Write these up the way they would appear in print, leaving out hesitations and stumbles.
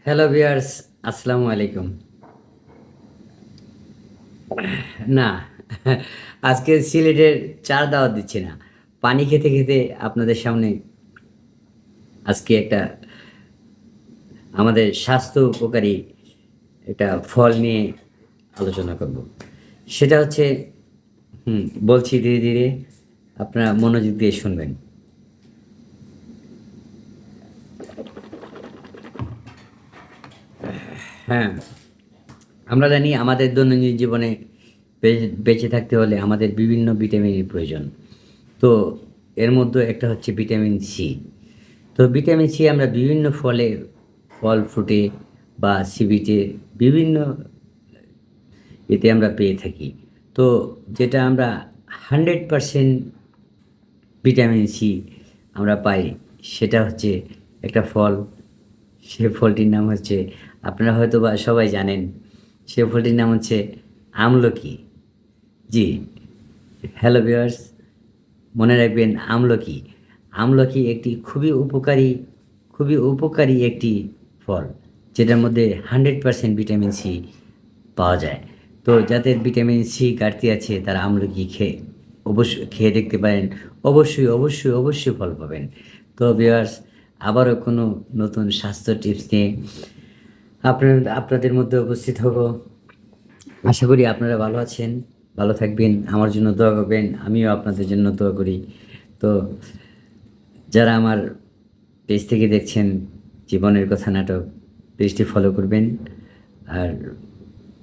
Hello viewers, আসসালামু আলাইকুম। না, আজকে সিলেটের চার দাওয়াত দিচ্ছি না। পানি খেতে, খেতে আপনাদের সামনে আজকে একটা আমাদের স্বাস্থ্য উপকারী একটা ফল নিয়ে আলোচনা করব। সেটা হচ্ছে বলছি ধীরে, ধীরে আপনারা মনোযোগ দিয়ে শুনবেন। হ্যাঁ, আমরা জানি আমাদের দৈনন্দিন জীবনে বেঁচে থাকতে হলে আমাদের বিভিন্ন ভিটামিনের প্রয়োজন। তো এর মধ্যে একটা হচ্ছে ভিটামিন সি। তো ভিটামিন সি আমরা বিভিন্ন ফলে, ফল ফ্রুটে বা সি-বিচে বিভিন্ন এতে আমরা পেয়ে থাকি। তো যেটা আমরা 100% ভিটামিন সি আমরা পাই সেটা হচ্ছে একটা ফল। সে ফলটির নাম হচ্ছে, আপনারা হয়তোবা সবাই জানেন। সে ফলটির নাম হচ্ছে আমলকি। জি, হ্যালো ভিউয়ার্স, মনে রাখবেন আমলকি। আমলকি একটি খুবই উপকারী একটি ফল, যেটার মধ্যে 100% ভিটামিন সি পাওয়া যায়। তো যাদের ভিটামিন সি ঘাটতি আছে তারা আমলকি অবশ্যই খেয়ে দেখতে পারেন। অবশ্যই ফল পাবেন। তো ভিউয়ার্স, আবারও কোনো নতুন স্বাস্থ্য টিপস নিয়ে আপনাদের মধ্যে উপস্থিত হব। আশা করি আপনারা ভালো আছেন, ভালো থাকবেন, আমার জন্য দোয়া করবেন, আমিও আপনাদের জন্য দোয়া করি। তো যারা আমার পেজ থেকে দেখছেন জীবনের কথা নাটক, পেজটি ফলো করবেন। আর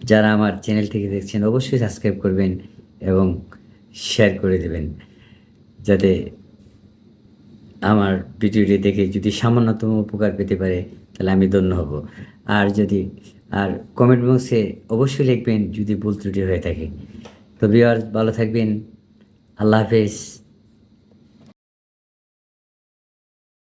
যারা আমার চ্যানেল থেকে দেখছেন অবশ্যই সাবস্ক্রাইব করবেন এবং শেয়ার করে দেবেন, যাতে আমার ভিডিওটি দেখে যদি সামান্যতম উপকার পেতে পারে তাহলে আমি ধন্য হব। আর যদি আর কমেন্ট বক্সে অবশ্যই লিখবেন যদি ভুল ত্রুটি হয়ে থাকে। তো ভিউয়ার্স, ভালো থাকবেন। আল্লাহ হাফেজ।